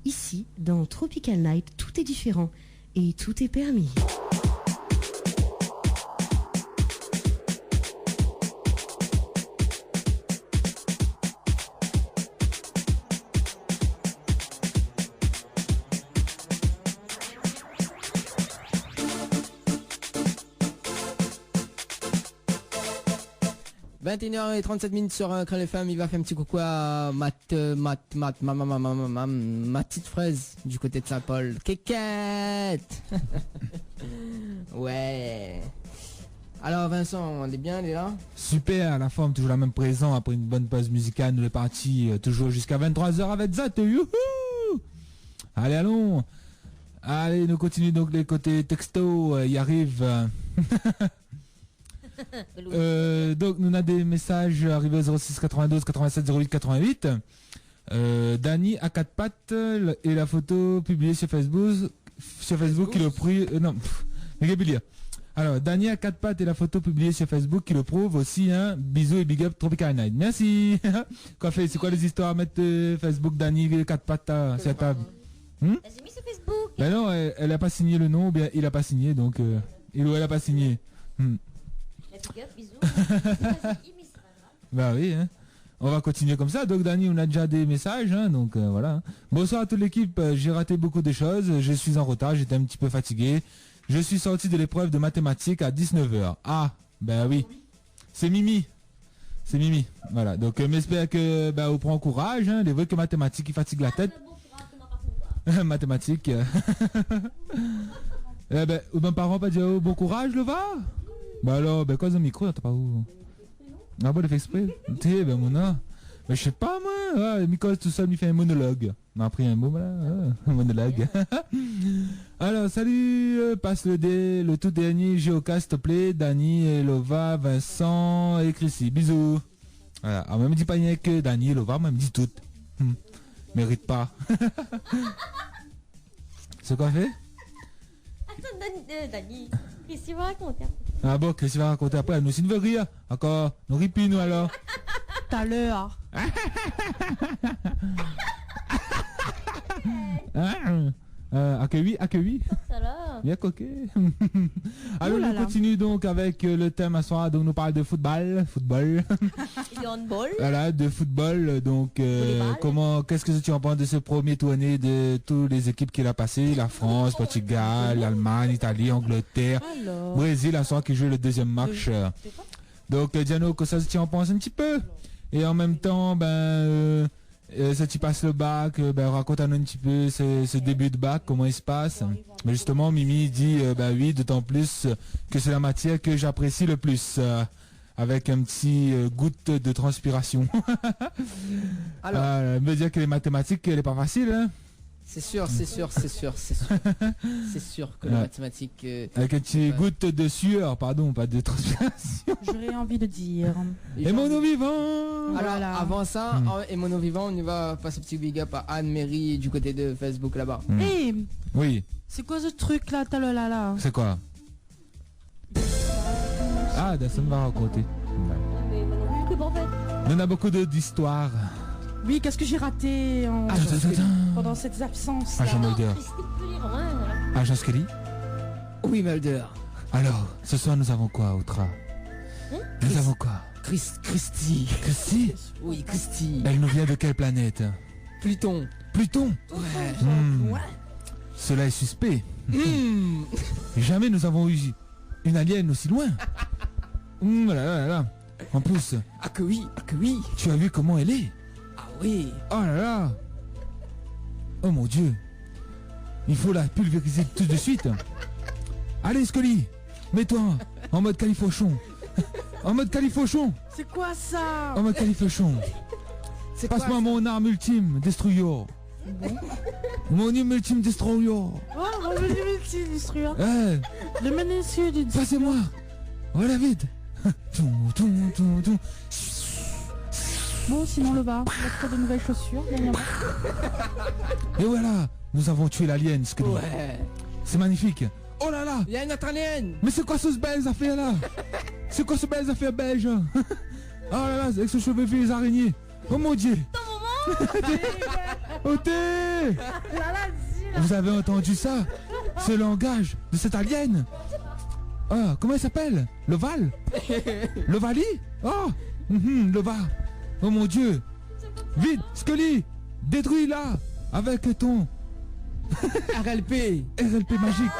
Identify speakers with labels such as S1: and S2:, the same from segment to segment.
S1: Ici, dans Tropical Night, tout est différent et tout est permis.
S2: « 21h37 sur Crâne les femmes », il va faire un petit coucou à ma petite fraise du côté de Saint-Paul. Kékette. Ouais. Alors Vincent, on est bien, il est là?
S3: Super, la forme, toujours la même présent après une bonne pause musicale, nous est parti toujours jusqu'à 23h avec Zat. Youhou. Allez, allons. Allez, nous continuons donc les côtés texto, y arrive. Donc nous avons des messages arrivés au 06 92 87 08 88. Dany à 4 pattes et la photo publiée sur Facebook qui le prouve. Alors Dany à 4 pattes et la photo publiée sur Facebook qui le prouve aussi. Hein. Bisous et big up Tropical Night. Merci. Quoi fait, c'est quoi les histoires à mettre Facebook Dany 4 pattes sur la table?
S4: Elle s'est mis sur Facebook.
S3: Ben non, elle a pas signé le nom, ou bien il a pas signé, donc il ou elle a pas signé.
S4: Bisous.
S3: Bah oui, hein. On va continuer comme ça. Donc Dany, on a déjà des messages, hein, donc voilà. Bonsoir à toute l'équipe, j'ai raté beaucoup de choses, je suis en retard, j'étais un petit peu fatigué. Je suis sorti de l'épreuve de mathématiques à 19h. Ah, ben oui. C'est Mimi. C'est Mimi. Voilà. Donc j'espère que on prend courage, hein. Les vrais que mathématiques, ils fatiguent la tête. Mathématiques. Mes parents pas dire bon courage, le va. Bah alors, quoi le micro, t'as pas où? Ah bon, il fait exprès. Mon nom. Mais je sais pas moi, le micro tout seul, il fait un monologue. On a appris un mot là, un monologue. Alors salut, passe le tout dernier Géocast, s'il te plaît, Dany, Lova, Vincent et Chrissy. Bisous. Voilà. Alors même dit pas rien que Dany, Lova, même dit tout. Mérite pas. C'est quoi fait?
S4: Attends, Dany, qu'est-ce que tu vas raconter?
S3: Ah bon, qu'est-ce que tu vas raconter après? Nous, c'est une vraie rire. Encore, nous ripis, nous alors.
S5: Tout à l'heure.
S3: Accueilli.
S4: Ça va.
S3: Bien coquet. Alors, on continue donc avec le thème à soir. Donc, nous parle de football.
S4: Et de handball.
S3: Voilà, de football. Donc, qu'est-ce que tu en penses de ce premier tournée de toutes les équipes qu'il a passé? La France, Portugal, l'Allemagne, Italie, Angleterre, Brésil, à soir qui joue le deuxième match. Donc, Diano, que ça tu en penses un petit peu? Et en même temps, ça tu passes le bac, raconte-nous un petit peu ce début de bac, comment il se passe. Mais justement, Mimi dit, oui, d'autant plus que c'est la matière que j'apprécie le plus. Avec un petit goutte de transpiration. Alors, me dire que les mathématiques, elle est pas facile, hein?
S2: C'est sûr. C'est sûr que les mathématiques...
S3: Avec un petit goutte de sueur, pardon, pas de transpiration.
S5: J'aurais envie de dire.
S3: Et mono vivant.
S2: Alors,
S5: voilà.
S2: avant ça, et mono vivant, on y va passer un petit big up à Anne-Marie du côté de Facebook là-bas.
S3: Oui.
S5: C'est quoi ce truc là, là?
S3: C'est quoi? Ah, ça me va raconter.
S4: Mais non plus que en fait.
S3: On a beaucoup d'histoires.
S5: Oui, qu'est-ce que j'ai raté pendant cette absence?
S3: Agent Mulder. Agent Scully.
S2: Oui, Mulder.
S3: Alors, ce soir, nous avons quoi, Outra? Nous avons quoi?
S2: Christy.
S3: Christy?
S2: Oui, Christy.
S3: Elle nous vient de quelle planète?
S2: Pluton.
S3: Ouais. Cela est suspect. Jamais nous avons eu une alien aussi loin. Là. En plus.
S2: Ah que oui.
S3: Tu as vu comment elle est?
S2: Ah oui.
S3: Oh là là. Oh mon Dieu. Il faut la pulvériser tout de suite. Allez Scully, mets-toi en mode califochon.
S5: C'est quoi ça?
S3: En mode califochon. Passe-moi mon arme ultime, Destroyer. Mon arme ultime, Destroyer.
S5: Oh, mon ultime Destroyer.
S3: Eh.
S5: Le menacieux du...
S3: Passez-moi. Voilà vite.
S5: Bon, sinon le bas, il a trop de nouvelles chaussures dernièrement.
S3: Et voilà, nous avons tué l'alien, Scully.
S2: Ouais.
S3: C'est magnifique. Oh là là.
S2: Il y a une autre alien.
S3: Mais c'est quoi ce belles affaires là? C'est quoi ce belles affaires belges? Oh là là, avec ce cheveu fait les araignées. Oh mon Dieu. Oté! Vous avez entendu ça? Ce langage de cette alien? Ah, comment elle s'appelle? L'Oval? L'Ovali? Oh! L'Ova! Oh mon Dieu! Vite, Scully! Détruis-la! Avec ton
S2: RLP.
S3: RLP magique!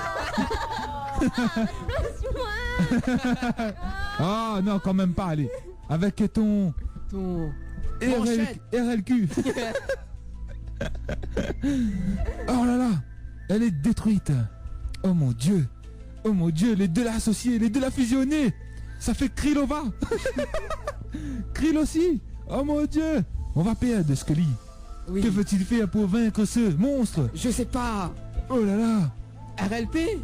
S3: Ah non, quand même pas, allez! Avec ton
S2: Ton...
S3: RLQ! Oh là là! Elle est détruite! Oh mon Dieu! Oh mon Dieu, les deux l'associer, les deux la fusionner! Ça fait Krillova! Krill aussi! Oh mon Dieu! On va perdre Scully!
S2: Oui.
S3: Que faut-il faire pour vaincre ce monstre?
S2: Je sais pas.
S3: Oh là là!
S2: RLP.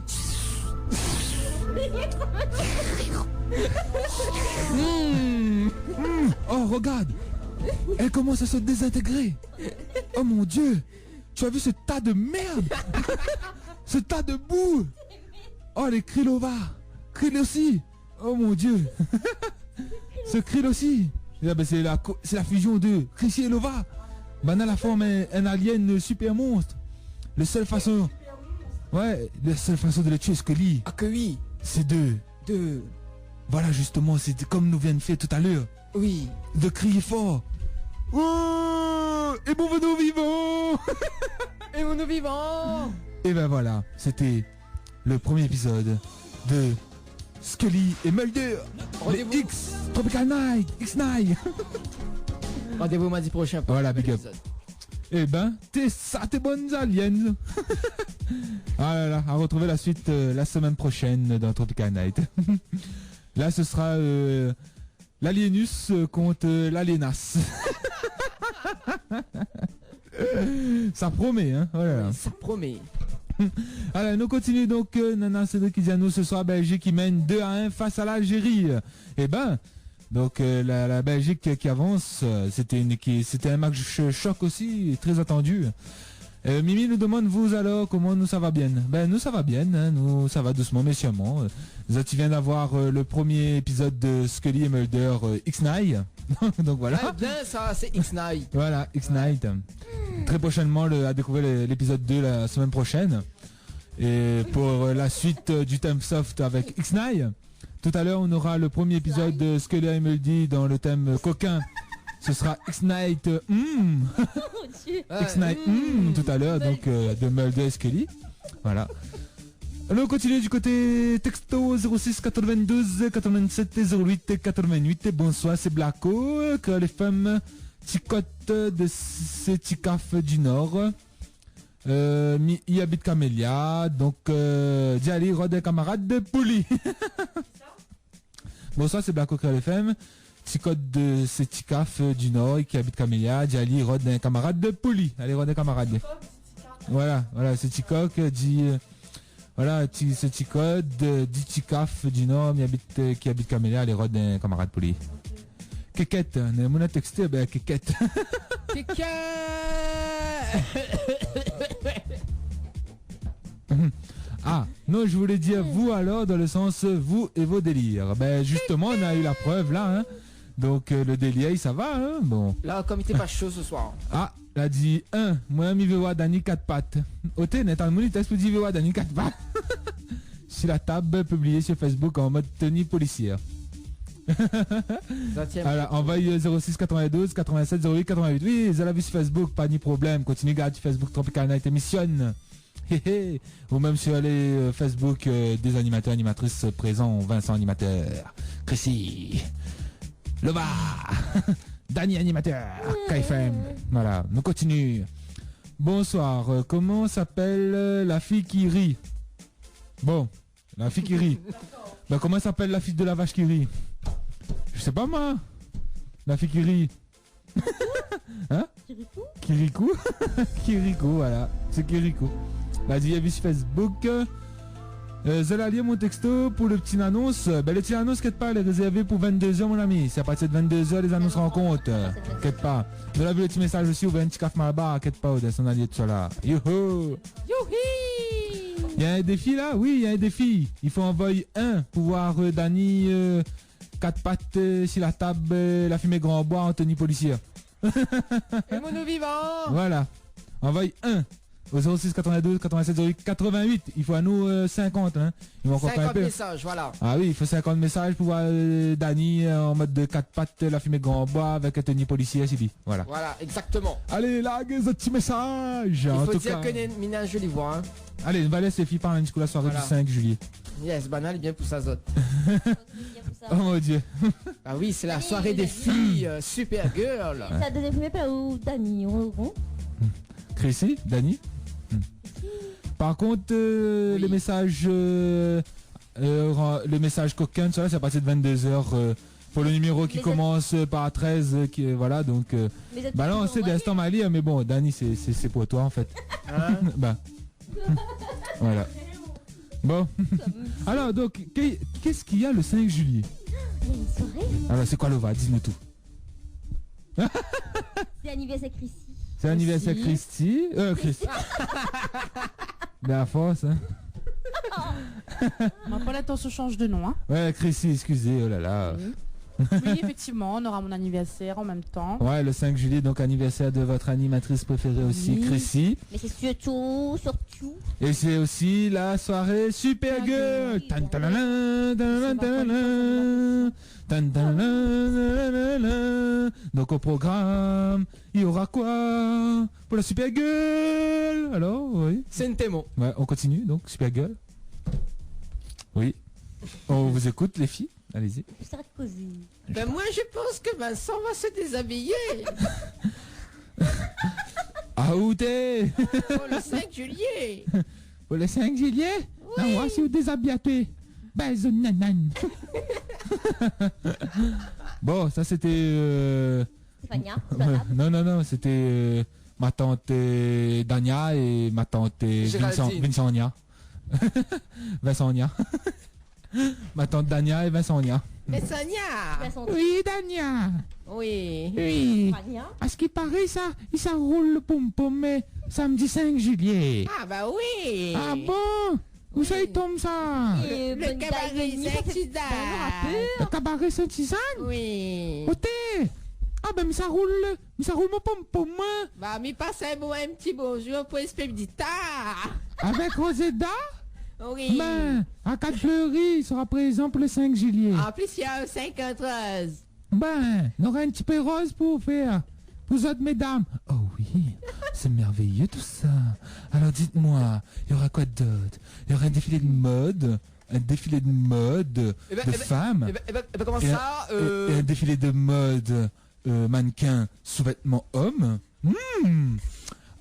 S3: Oh regarde! Elle commence à se désintégrer! Oh mon Dieu! Tu as vu ce tas de merde? Ce tas de boue! Oh les Krillova! Krill aussi! Oh mon Dieu! Ce Krill aussi! Ah ben, c'est la fusion de Chrissy et Lova! Ben à la forme un alien super monstre! La seule façon... Ouais, la seule façon de le tuer Scully,
S2: Ah que oui.
S3: c'est de... Voilà justement, c'est comme nous vient de faire tout à l'heure.
S2: Oui.
S3: De crier fort. Oh, et bon venons vivants.
S2: Et mon vivant.
S3: Et ben voilà, c'était le premier épisode de Scully et Mulder. Les
S2: Rendez-vous.
S3: X Tropical Night, X9.
S2: Rendez-vous mardi prochain pour
S3: Voilà,
S2: un
S3: big up.
S2: épisode.
S3: Eh ben, t'es bonnes aliens. Ah là là, à retrouver la suite la semaine prochaine dans Tropical Night. Là, ce sera l'Alienus contre l'Alienas. Ça promet, hein. Oh là là.
S2: Ça promet.
S3: Alors, nous continuons donc. Nana Cédric qui dit à nous ce soir, Belgique qui mène 2-1 face à l'Algérie. Eh ben, donc la Belgique qui avance, c'était un match choc aussi, très attendu. Mimi nous demande, vous alors, comment nous ça va bien? Ben nous ça va bien, hein, nous ça va doucement mais sûrement. Tu viens d'avoir le premier épisode de Scully et Mulder X-Night. Donc voilà.
S2: Ah, bien ça, c'est X-Night.
S3: Voilà, X-Night. Très prochainement à découvrir l'épisode 2 la semaine prochaine. Et pour la suite du thème soft avec X-Night, tout à l'heure on aura le premier épisode de Scully et Mulder dans le thème coquin. Ce sera X-Night X-Night tout à l'heure, donc de Mulder et Scully. Voilà. Alors on continue du côté texto 06 92 87 08 88. Bonsoir, c'est Blacko, que les femmes ticotes de ces ticaf du Nord. Il habite Camélia, donc Diali Rod et camarade de Pouli. Bonsoir, c'est Blacko, que les femmes. Ticote de ces ticaf du Nord qui habite Camélia, Diali Rod et camarade de Pouli. Allez, Rod et camarade. Voilà, c'est Ticoc dit. Voilà, ce Ticote dit Ticaf du Nord qui habite Camélia, les rods d'un camarade poli. Kékette, on a texté, ben Kékette.
S2: Kékette.
S3: Ah, non, je voulais dire vous alors, dans le sens vous et vos délires. Ben justement, on a eu la preuve là, hein. Donc le délire, ça va, hein. Bon.
S2: Là, comme il était pas chaud ce soir.
S3: Ah, là dit 1, moi mi vewa Dani 4 pattes. Oté, net al monite explodi vewa Dani 4 pattes. Sur la table publiée sur Facebook en mode tenue policière. Alors, envoyez 06 92 87 08 88. Oui, vous avez vu sur Facebook, pas ni problème. Continuez à garder Facebook Tropical Night Emission. Ou même sur les Facebook des animateurs, animatrices présents, Vincent animateur, Chrissy, Lova, Dani animateur, KFM. Voilà, nous continuons. Bonsoir, comment s'appelle la fille qui rit? Bon, la fille qui rit. Ben, comment s'appelle la fille de la vache qui rit? Je sais pas moi. La fille qui rit. Hein? Kirikou. Kirikou, voilà. C'est Kirikou. Vas-y, vu sur Facebook. Vous allez lire mon texto pour le petit annonce. Ben, le petit annonce, qu'est-ce pas, elle est réservé pour 22h, mon ami. C'est à partir de 22h, les annonces rencontrent. Qu'est-ce pas. Vous avez vu le petit message aussi, ouvert un petit caf malbar, qu'est-ce pas, on a dit tout ça là. Youhou!
S2: Youhi!
S3: Il y a un défi là? Oui, il y a un défi. Il faut envoyer un pour voir Dani 4 pattes sur la table, la fumée grand bois, Anthony policier.
S2: Et mon vivant!
S3: Voilà. Envoie 1 au 06 92 87 08 88. Il faut à nous 50. Hein. Il va encore faire un
S2: 50
S3: peu.
S2: messages, voilà.
S3: Ah oui, il faut 50 messages pour voir Dani en mode de 4 pattes, la fumée grand bois avec un tenue policier, ainsi dit. Voilà.
S2: Voilà, exactement.
S3: Allez, là, les petits messages.
S2: Il
S3: En
S2: faut
S3: tout
S2: dire
S3: cas.
S2: que Mina a une jolie voix. Hein.
S3: Allez, on va laisser les filles parler jusqu'à la soirée
S2: Voilà.
S3: du 5 juillet.
S2: Yes, banal, bien pour ça, Zot.
S3: Oh mon dieu.
S2: Ah oui, c'est la soirée des filles, super girl.
S4: Ça deuxième premier plat ou Dani, on
S3: Chrissy, Dani. Par contre,
S2: Oui.
S3: les messages le message coquin, ça c'est à partir de 22h pour le numéro qui
S4: Mais
S3: commence par 13 qui voilà donc bah non, c'est d'instant ma lire mais bon, Dani c'est pour toi en fait.
S2: Hein?
S3: Bah. Voilà. Bon. Alors donc qu'est-ce qu'il y a le 5 juillet?
S4: Il y a une soirée.
S3: Alors c'est quoi le va? Dis-nous tout.
S4: C'est l'anniversaire Chrissy.
S3: C'est l'anniversaire Christy. Christy. De la force, hein.
S5: Ma Paulette, on se change de nom. Hein.
S3: Ouais, Christy, excusez, oh là là.
S5: Oui, effectivement, on aura mon anniversaire en même temps.
S3: Ouais, le 5 juillet, donc anniversaire de votre animatrice préférée aussi,
S5: Oui.
S3: Chrissy.
S4: Mais c'est surtout.
S3: Et c'est aussi la soirée Super Girl. Tan, tan, tan, tan, tan, tan, tan, tan, tan, tan. Donc au programme, il y aura quoi pour la Super Girl? Alors, oui.
S2: C'est une témoin.
S3: Ouais, on continue, donc Super Girl. Oui. On vous écoute, les filles. Allez-y.
S4: Ça va te causer.
S2: Ben moi je pense que Vincent va se déshabiller
S3: Ah, où t'es?
S2: pour le 5 juillet.
S3: Pour le 5 juillet? On va si vous déshabillez. Ben, nanan. Bon, ça c'était...
S4: Stéphania.
S3: Non, c'était ma tante Dania et ma tante
S2: Géraldine.
S3: Vincentia. Vincentia. Ma tante Dania et Vincentia.
S2: Mais Sonia.
S3: Oui, Dania.
S2: Oui.
S3: Oui.
S4: Stéphania.
S3: À ce qui paraît, ça roule le pom-pom, mais samedi 5 juillet.
S2: Ah bah oui.
S3: Ah bon? Où ça il tombe ça?
S4: Et
S2: Le cabaret Saint-Suzanne.
S3: Le cabaret Saint-Suzanne?
S2: Oui.
S3: Ô t'es? Ah ben mais ça roule mon pom-pom, hein?
S2: Bah mi passe un petit bonjour pour Expedita.
S3: Avec Rosetta?
S2: Oui.
S3: Ben, à 4 fleuries, il sera présent pour le 5 juillet.
S2: En plus il y a un 50 roses.
S3: Ben, on aura un petit peu rose pour faire. Vous autres, mesdames. Oh oui, c'est merveilleux tout ça. Alors dites-moi, il y aura quoi d'autre? Il y aura un défilé de mode. Un défilé de mode de femmes.
S2: Et ben comment
S3: Et
S2: ça
S3: et un défilé de mode mannequin sous-vêtements hommes.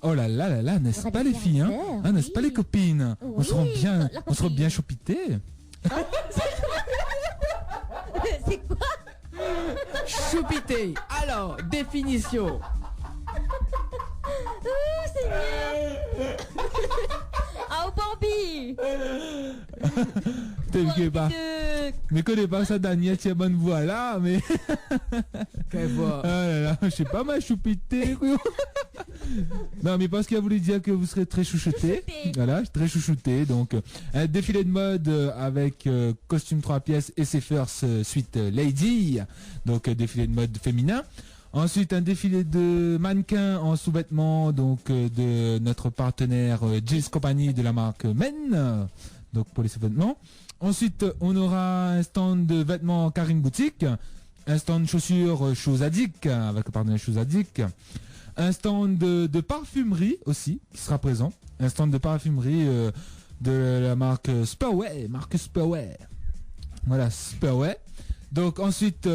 S3: Oh là là là là, n'est-ce
S4: aura
S3: pas
S4: des
S3: les filles, hein?
S4: fiançailles,
S3: Hein, n'est-ce pas
S4: oui.
S3: les copines? On
S4: Oui,
S3: sera bien,
S4: la
S3: on sera
S4: copine.
S3: bien chopités.
S4: C'est quoi?
S2: Choupité. Alors, définition.
S4: Oh, Seigneur. Ah, au Bambi.
S3: T'es pas. Mais connais pas ça, Daniel, tu as bonne voix là, mais.
S2: Quelle voix.
S3: Ah là là, je sais pas, ma choupité. Non, mais parce qu'il a voulu dire que vous serez très chouchouté. Voilà, très chouchouté. Donc, un défilé de mode avec costume 3 pièces et ses first suite Lady. Donc, défilé de mode féminin. Ensuite, un défilé de mannequins en sous-vêtements, donc de notre partenaire Gilles Company de la marque Men. Donc, pour les sous-vêtements. Ensuite, on aura un stand de vêtements Karine Boutique. Un stand de chaussures Shoes Addict avec le partenaire Shoes Addict. Un stand de parfumerie aussi qui sera présent. Un stand de parfumerie de la marque Spurway. Marque Spurway. Voilà, Spurway. Donc ensuite,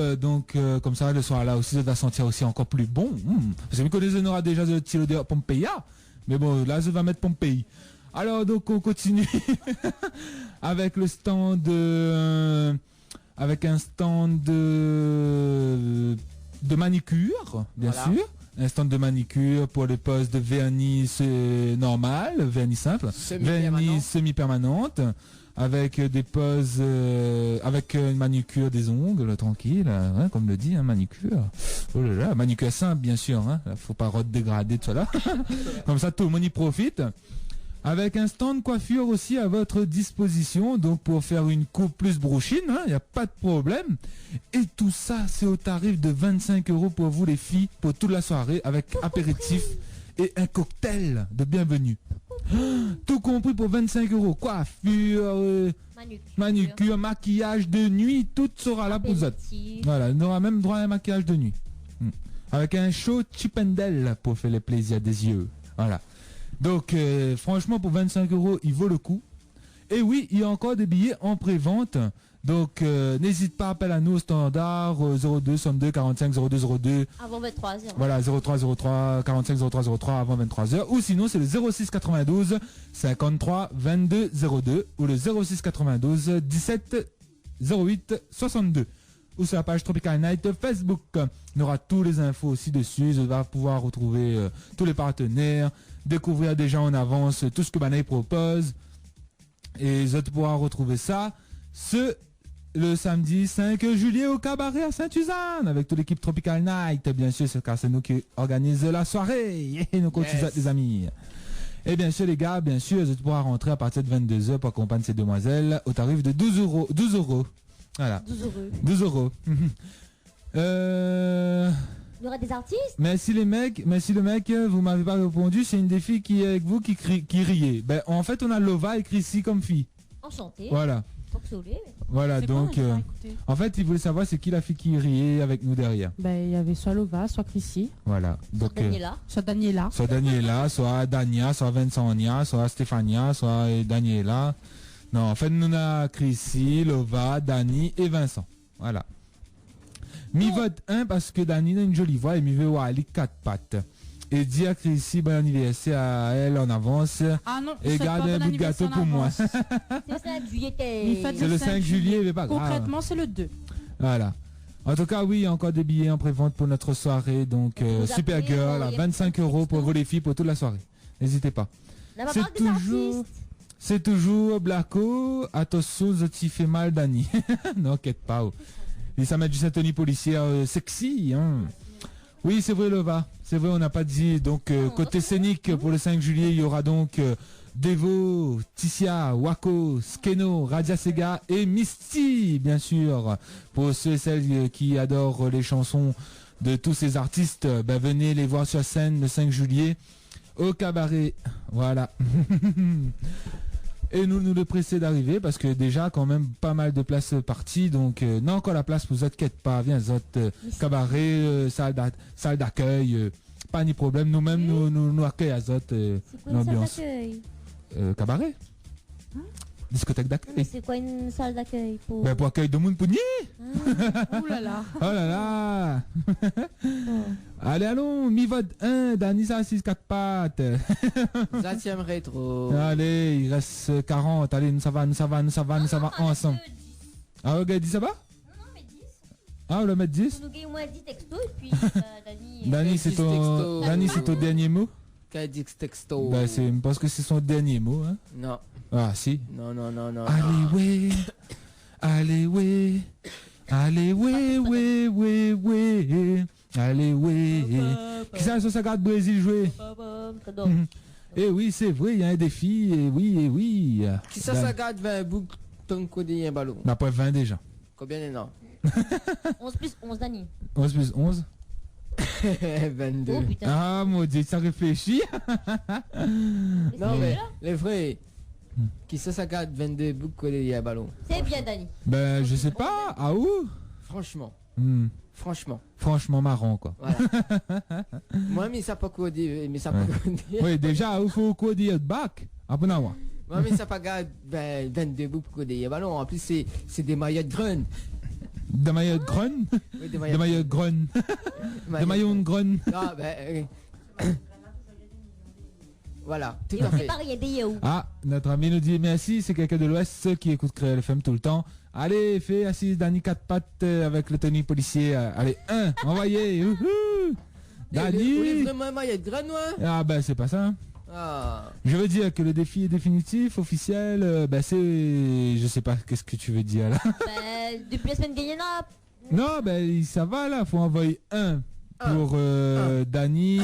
S3: comme ça, le soir là aussi, ça va sentir aussi encore plus bon. Parce que vous connaissez, on aura déjà le petit odeur Pompeia. Mais bon, là, ça va mettre Pompéi. Alors, donc, on continue avec le stand avec un stand de manicure, bien
S2: Voilà.
S3: sûr. Un stand de manicure pour les postes de vernis normal, vernis simple,
S2: Semi-permanent.
S3: vernis semi-permanente, avec des poses, avec une manicure des ongles, tranquille, hein, comme le dit, hein, manicure. Oh là là, manicure simple, bien sûr, hein, faut pas redégrader tout ça là. Comme ça, tout le monde y profite. Avec un stand coiffure aussi à votre disposition, donc pour faire une coupe plus brochine, il n'y a pas de problème. Et tout ça, c'est au tarif de 25 € pour vous les filles, pour toute la soirée, avec apéritif et un cocktail de bienvenue. Tout compris pour 25 €. Coiffure, manucure, maquillage de nuit, tout sera là pour vous. Voilà, on aura même droit à un maquillage de nuit. Avec un show Chippendale pour faire les plaisirs des yeux. Voilà. Donc, franchement, pour 25 €, il vaut le coup. Et oui, il y a encore des billets en pré-vente. Donc, n'hésite pas, appelle à nous au standard 02 62 45 02 02.
S4: Avant 23h.
S3: Voilà, 03 03 45 03 03 avant 23h. Ou sinon, c'est le 06 92 53 22 02 ou le 06 92 17 08 62. Ou sur la page Tropical Night Facebook. On aura tous les infos aussi dessus. Vous allez pouvoir retrouver tous les partenaires, découvrir déjà en avance tout ce que Banaï propose. Et vous allez pouvoir retrouver ça le samedi 5 juillet au cabaret à Saint-Suzanne avec toute l'équipe Tropical Night. Bien sûr, c'est nous qui organise la soirée. Et nous continuons les amis. Et bien sûr, les gars, bien sûr, vous allez pouvoir rentrer à partir de 22h pour accompagner ces demoiselles au tarif de 12 €. 12 €. Voilà. 12 €.
S4: Il y aura des artistes.
S3: Mais si le mec, vous m'avez pas répondu, c'est une des filles qui est avec vous qui riait. Ben, en fait, on a Lova écrit ici comme fille.
S4: Enchantée.
S3: Voilà. Voilà, donc, en fait, il voulait savoir c'est qui la fille qui riait avec nous derrière.
S5: Ben, il y avait soit Lova, soit Chrissy.
S3: Voilà. Donc,
S5: soit Daniela.
S3: Soit Daniela, soit Dania, soit Vincenia, soit Stéphania, soit Daniela. Non, en fait, nous on a Chrissy, Lova, Dani et Vincent. Voilà. Mi vote 1 parce que Dani a une jolie voix et mi veut Ali 4 pattes. Et dis à Chrissy, bon anniversaire à elle en avance.
S5: Ah non,
S3: et garde un bout de gâteau pour moi.
S4: C'est le 5 juillet.
S3: C'est le 5 juillet, mais pas grave.
S5: Concrètement, c'est le 2.
S3: Voilà. En tout cas, oui, il y a encore des billets en prévente pour notre soirée. Donc, Super Girl à 25 € pour vous les filles pour toute la soirée. N'hésitez pas. C'est toujours Blacko. Attention, je fait mal, Dani. Non, inquiète pas. Et ça met du tenue policière sexy. Hein. Oui, c'est vrai, Lova. C'est vrai, on n'a pas dit. Donc, côté scénique, pour le 5 juillet, il y aura donc Devo, Ticia, Wako, Skeno, Radia Sega et Misty, bien sûr. Pour ceux et celles qui adorent les chansons de tous ces artistes, ben, venez les voir sur scène le 5 juillet au cabaret. Voilà. Et nous le pressés d'arriver parce que déjà quand même pas mal de places parties. Donc non, encore la place, vous inquiétez pas, viens cabaret, salle d'accueil, pas ni problème. Nous-mêmes nous accueillons à Zot l'ambiance. Cabaret, discothèque d'accueil.
S4: C'est quoi une salle d'accueil pour...
S3: Ben, pour accueillir de monde pour nier.
S5: Ouh là là.
S3: Oh là là. Allez, allons, mi vote 1, Danisa 6 4 pattes.
S2: 20e rétro.
S3: Allez, il reste 40. Allez, nous ça va ensemble. Ah, ok, dis ça va?
S4: Non, mais 10.
S3: Ah, on le met 10?
S4: Nous gagnons moins 10 textos et puis Dani...
S3: Dani, c'est ton dernier mot?
S2: Cadix texto.
S3: Ben, c'est parce que c'est son dernier mot, hein?
S2: Non.
S3: Ah, si.
S2: Non.
S3: Allez, ouais. Allez, ouais. Allez, ouais. Allez, ouais. Qui ça, ça garde Brésil jouer? Eh oui, c'est vrai, il y a un défi, et oui.
S2: Qui ça garde 20 boucles ton côté un ballon?
S3: On a pas 20 déjà.
S2: Combien est non?
S4: 11 plus 11, Dani.
S3: 11 plus 11?
S2: 22.
S4: Oh putain.
S3: Ah, mon Dieu, ça réfléchit.
S2: Non, mais les vrais. Qui ça garde 22 boucles côté un ballon?
S4: C'est bien, Dani.
S3: Ben, je sais pas. Ah, où?
S2: Franchement.
S3: Franchement marrant, quoi.
S2: Voilà. Moi, mais ça pas quoi dire.
S3: Oui, déjà, il faut quoi dire back. Après, non,
S2: moi, mais ça pas garde 22 boucles côté un ballon. En plus, c'est des maillots de grun.
S3: Des maillots de grun?
S2: Oui,
S3: des maillots de grun. Des maillots de grun.
S2: Ah, ben... Voilà, tout
S4: et
S2: à fait.
S4: Il y a des yaourts.
S3: Ah, notre ami nous dit merci, c'est quelqu'un de l'Ouest qui écoute Créole FM tout le temps. Allez, fais assise Dani 4 pattes avec le tenue policier. Allez, 1, envoyez. Dani.
S2: Vous voulez vraiment maillots de grun,
S3: Ah, ben, c'est pas ça. Hein.
S2: Ah.
S3: Je veux dire que le défi est définitif, officiel. Ben, c'est... Je sais pas, qu'est-ce que tu veux dire là?
S4: Ben, depuis la semaine gagnée,
S3: non, ben, ça va là, faut envoyer 1 pour Dani.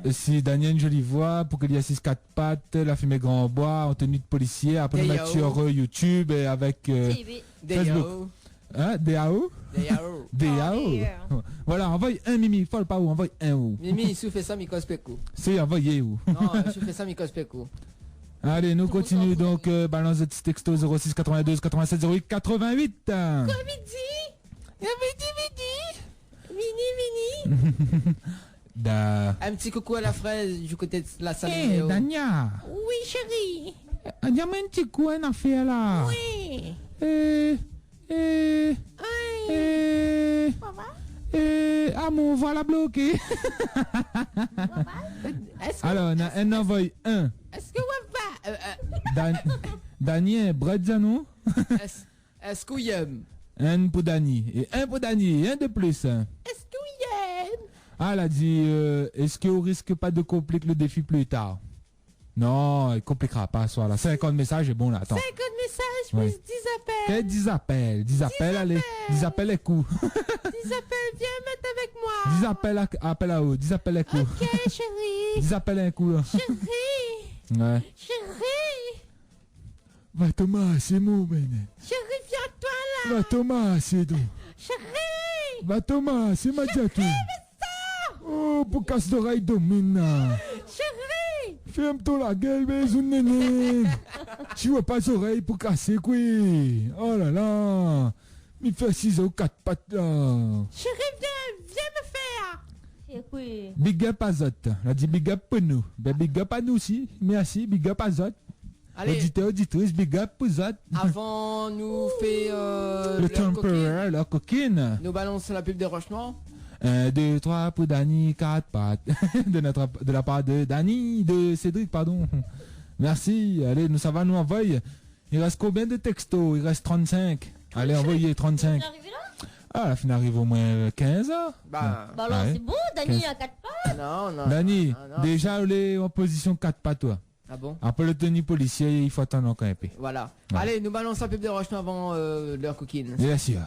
S3: Si Dani a une jolie voix, pour qu'il y ait 6-4 pattes, la fumée grand bois, en tenue de policier, après le mettre sur YouTube et avec
S2: des
S3: Facebook.
S2: yao.
S3: Hein, des AO?
S2: Des yaourts.
S3: Des yaourts. Voilà, envoie un Mimi, faut pas où, envoie un ou.
S2: Mimi, si vous faites ça, mi cospecou.
S3: C'est envoyé où.
S2: Non, si vous faites ça, mi cospecou.
S3: Allez, nous continuons donc, balance de petit texto 06 92 87 08 88. Da.
S2: Un petit coucou à la fraise du côté de la salle.
S3: Hey, Dania.
S5: Oui, chérie.
S3: Dis-moi un petit coup, une affaire là.
S5: Oui.
S3: Amour, voilà bloqué. Alors, on envoie un.
S2: Est-ce que on va...
S3: Daniel, Bredzano.
S2: Est-ce qu'on y aime?
S3: Un pour Dani. Et un pour Dani. Un de plus.
S2: Est-ce qu'on y aime?
S3: Ah, elle a dit, est-ce qu'on risque pas de compliquer le défi plus tard? Non, il compliquera pas, soit là. 50 messages est bon là, attends.
S2: 50 messages
S3: Ouais.
S2: plus 10 appels.
S3: Quel 10 appels? 10 appels, allez. 10 appels est coup.
S2: 10 appels, viens mettre avec moi.
S3: 10 appels appel à haut. 10 appels est coup.
S2: Ok, chérie.
S3: 10 appels est coup là.
S2: Chérie.
S3: Ouais.
S2: Chérie.
S3: Va Thomas, c'est mon ben.
S2: Chérie, viens-toi là.
S3: Va Thomas, c'est tout.
S2: Chérie.
S3: Va Thomas, c'est ma diatou. Oh, pour casse d'oreille domine.
S2: Chérie.
S3: Ferme-toi la gueule, bisous, néné. Tu vois pas les oreilles pour casser, quoi. Oh là là. Il fait 6 ou 4 pattes, là.
S2: Chérie, viens me faire.
S4: C'est quoi?
S3: Big up à Zot. On a dit big up pour nous. Ben, big up à nous aussi. Merci, big up à Zot.
S2: Allez,
S3: Auditeur, auditrice, big up pour Zot.
S2: avant nous fait
S3: Le
S2: leur
S3: temporaire, la coquine.
S2: coquine. Nous balance la pub des Rochemont.
S3: 1, 2, 3 pour Dani, 4 pattes. de la part de Dani, de Cédric, pardon. Merci. Allez, nous ça va nous envoyer. Il reste combien de textos? Il reste 35. Allez, envoyez 35.
S4: T'es arrivé là?
S3: Ah, la fin arrive au moins 15 heures.
S2: Bah,
S4: Bah alors
S3: Ouais.
S4: c'est bon, Dani a 4 pas.
S2: non, non.
S3: Dani,
S2: non, non.
S3: déjà, elle est en position 4 pattes, toi.
S2: Ah bon?
S3: Après le tenue policier, il faut attendre encore un peu.
S2: Voilà.
S3: Ouais.
S2: Allez, nous balance la pub des Rochemont avant leur coquine.
S3: Bien sûr.